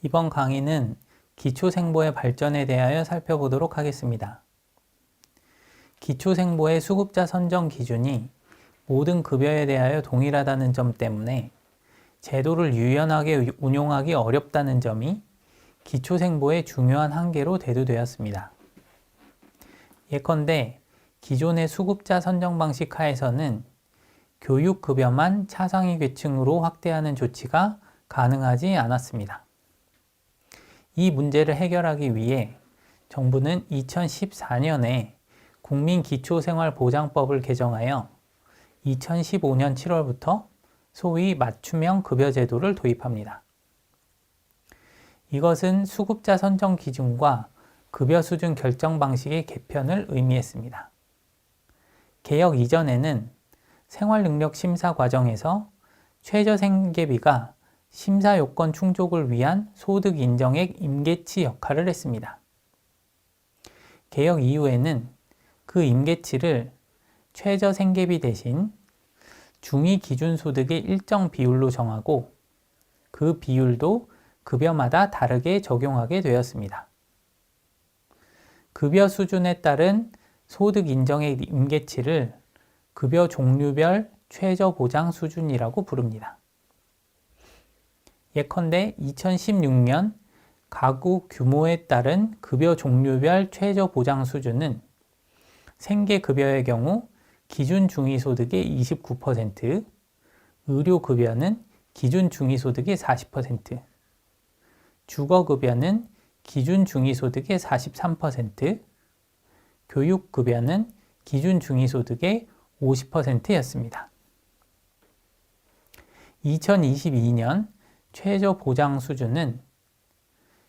이번 강의는 기초생보의 발전에 대하여 살펴보도록 하겠습니다. 기초생보의 수급자 선정 기준이 모든 급여에 대하여 동일하다는 점 때문에 제도를 유연하게 운용하기 어렵다는 점이 기초생보의 중요한 한계로 대두되었습니다. 예컨대 기존의 수급자 선정 방식 하에서는 교육급여만 차상위 계층으로 확대하는 조치가 가능하지 않았습니다. 이 문제를 해결하기 위해 정부는 2014년에 국민기초생활보장법을 개정하여 2015년 7월부터 소위 맞춤형 급여제도를 도입합니다. 이것은 수급자 선정 기준과 급여 수준 결정 방식의 개편을 의미했습니다. 개혁 이전에는 생활능력 심사 과정에서 최저생계비가 심사 요건 충족을 위한 소득 인정액 임계치 역할을 했습니다. 개혁 이후에는 그 임계치를 최저생계비 대신 중위 기준소득의 일정 비율로 정하고 그 비율도 급여마다 다르게 적용하게 되었습니다. 급여 수준에 따른 소득 인정액 임계치를 급여 종류별 최저보장 수준이라고 부릅니다. 예컨대 2016년 가구 규모에 따른 급여 종류별 최저보장 수준은 생계급여의 경우 기준 중위소득의 29%, 의료급여는 기준 중위소득의 40%, 주거급여는 기준 중위소득의 43%, 교육급여는 기준 중위소득의 50%였습니다. 2022년 최저보장 수준은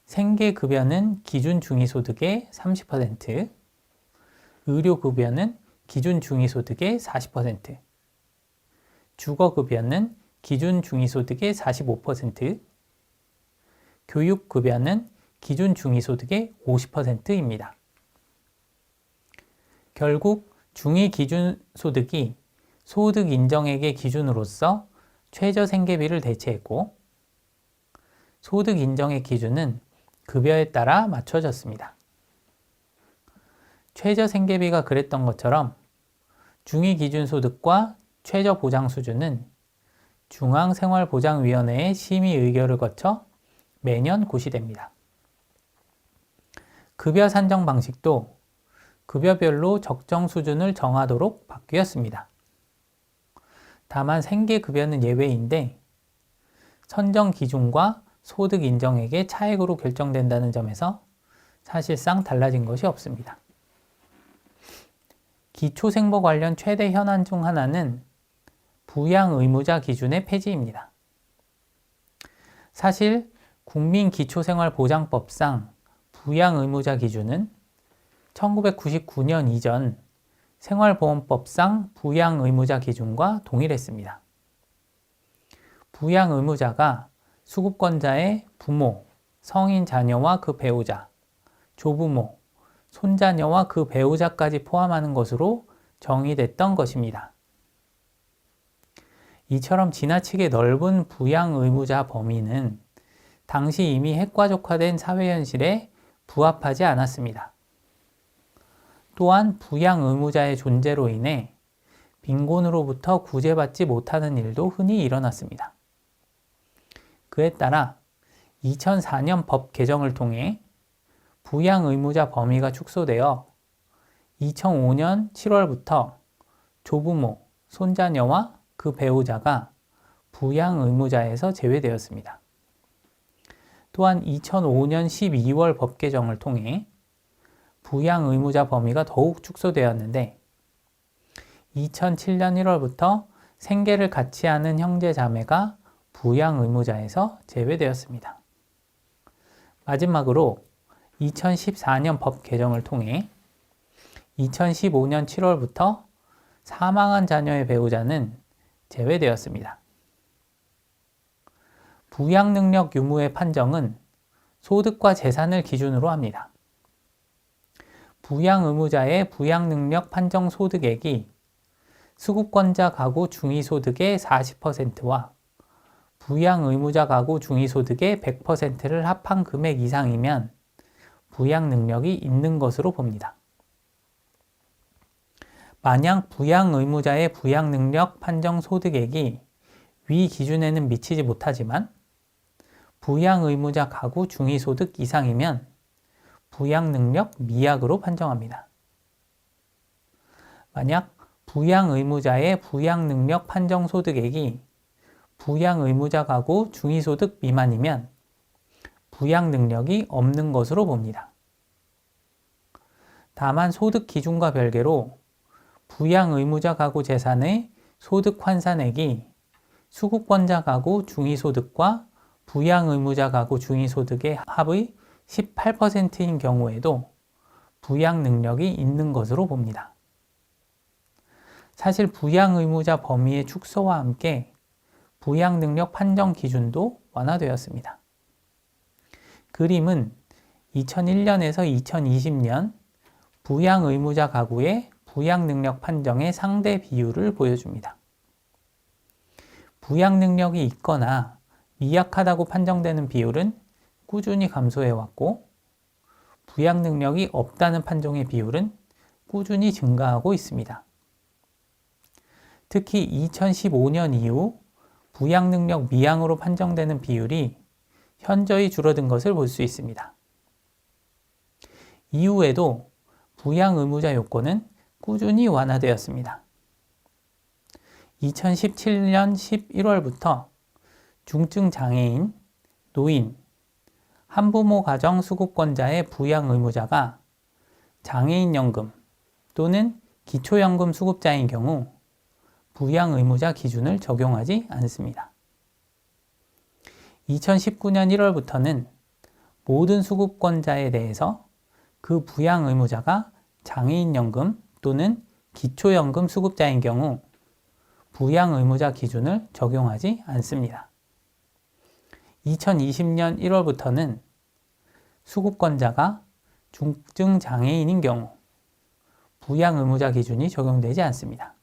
생계급여는 기준 중위소득의 30%, 의료급여는 기준 중위소득의 40%, 주거급여는 기준 중위소득의 45%, 교육급여는 기준 중위소득의 50%입니다. 결국 중위 기준소득이 소득 인정액의 기준으로서 최저생계비를 대체했고 소득 인정액 기준은 급여에 따라 맞춰졌습니다. 최저생계비가 그랬던 것처럼 중위 기준소득과 최저보장 수준은 중앙생활보장위원회의 심의 의결을 거쳐 매년 고시됩니다. 급여 산정 방식도 급여별로 적정 수준을 정하도록 바뀌었습니다. 다만 생계급여는 예외인데 선정 기준과 소득 인정액의 차액으로 결정된다는 점에서 사실상 달라진 것이 없습니다. 기초생보 관련 최대 현안 중 하나는 부양의무자 기준의 폐지입니다. 사실 국민기초생활보장법상 부양의무자 기준은 1999년 이전 생활보험법상 부양의무자 기준과 동일했습니다. 부양의무자가 수급권자의 부모, 성인 자녀와 그 배우자, 조부모, 손자녀와 그 배우자까지 포함하는 것으로 정의됐던 것입니다. 이처럼 지나치게 넓은 부양의무자 범위는 당시 이미 핵가족화된 사회 현실에 부합하지 않았습니다. 또한 부양의무자의 존재로 인해 빈곤으로부터 구제받지 못하는 일도 흔히 일어났습니다. 그에 따라 2004년 법 개정을 통해 부양의무자 범위가 축소되어 2005년 7월부터 조부모, 손자녀와 그 배우자가 부양의무자에서 제외되었습니다. 또한 2005년 12월 법 개정을 통해 부양의무자 범위가 더욱 축소되었는데 2007년 1월부터 생계를 같이 하는 형제 자매가 부양의무자에서 제외되었습니다. 마지막으로 2014년 법 개정을 통해 2015년 7월부터 사망한 자녀의 배우자는 제외되었습니다. 부양능력 유무의 판정은 소득과 재산을 기준으로 합니다. 부양의무자의 부양능력 판정 소득액이 수급권자 가구 중위소득의 40%와 부양 의무자 가구 중위소득의 100%를 합한 금액 이상이면 부양 능력이 있는 것으로 봅니다. 만약 부양 의무자의 부양 능력 판정 소득액이 위 기준에는 미치지 못하지만 부양 의무자 가구 중위소득 이상이면 부양 능력 미약으로 판정합니다. 만약 부양 의무자의 부양 능력 판정 소득액이 부양 의무자 가구 중위소득 미만이면 부양 능력이 없는 것으로 봅니다. 다만 소득 기준과 별개로 부양 의무자 가구 재산의 소득 환산액이 수급권자 가구 중위소득과 부양 의무자 가구 중위소득의 합의 18%인 경우에도 부양 능력이 있는 것으로 봅니다. 사실 부양 의무자 범위의 축소와 함께 부양 능력 판정 기준도 완화되었습니다. 그림은 2001년에서 2020년 부양 의무자 가구의 부양 능력 판정의 상대 비율을 보여줍니다. 부양 능력이 있거나 미약하다고 판정되는 비율은 꾸준히 감소해왔고 부양 능력이 없다는 판정의 비율은 꾸준히 증가하고 있습니다. 특히 2015년 이후 부양 능력 미양으로 판정되는 비율이 현저히 줄어든 것을 볼 수 있습니다. 이후에도 부양 의무자 요건은 꾸준히 완화되었습니다. 2017년 11월부터 중증 장애인, 노인, 한부모 가정 수급권자의 부양 의무자가 장애인연금 또는 기초연금 수급자인 경우 부양 의무자 기준을 적용하지 않습니다. 2019년 1월부터는 모든 수급권자에 대해서 그 부양 의무자가 장애인연금 또는 기초연금 수급자인 경우 부양 의무자 기준을 적용하지 않습니다. 2020년 1월부터는 수급권자가 중증 장애인인 경우 부양 의무자 기준이 적용되지 않습니다.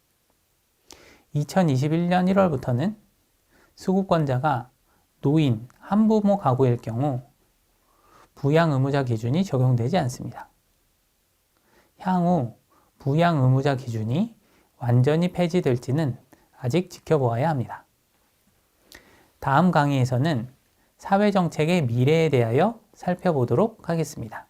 2021년 1월부터는 수급권자가 노인, 한부모 가구일 경우 부양 의무자 기준이 적용되지 않습니다. 향후 부양 의무자 기준이 완전히 폐지될지는 아직 지켜보아야 합니다. 다음 강의에서는 사회정책의 미래에 대하여 살펴보도록 하겠습니다.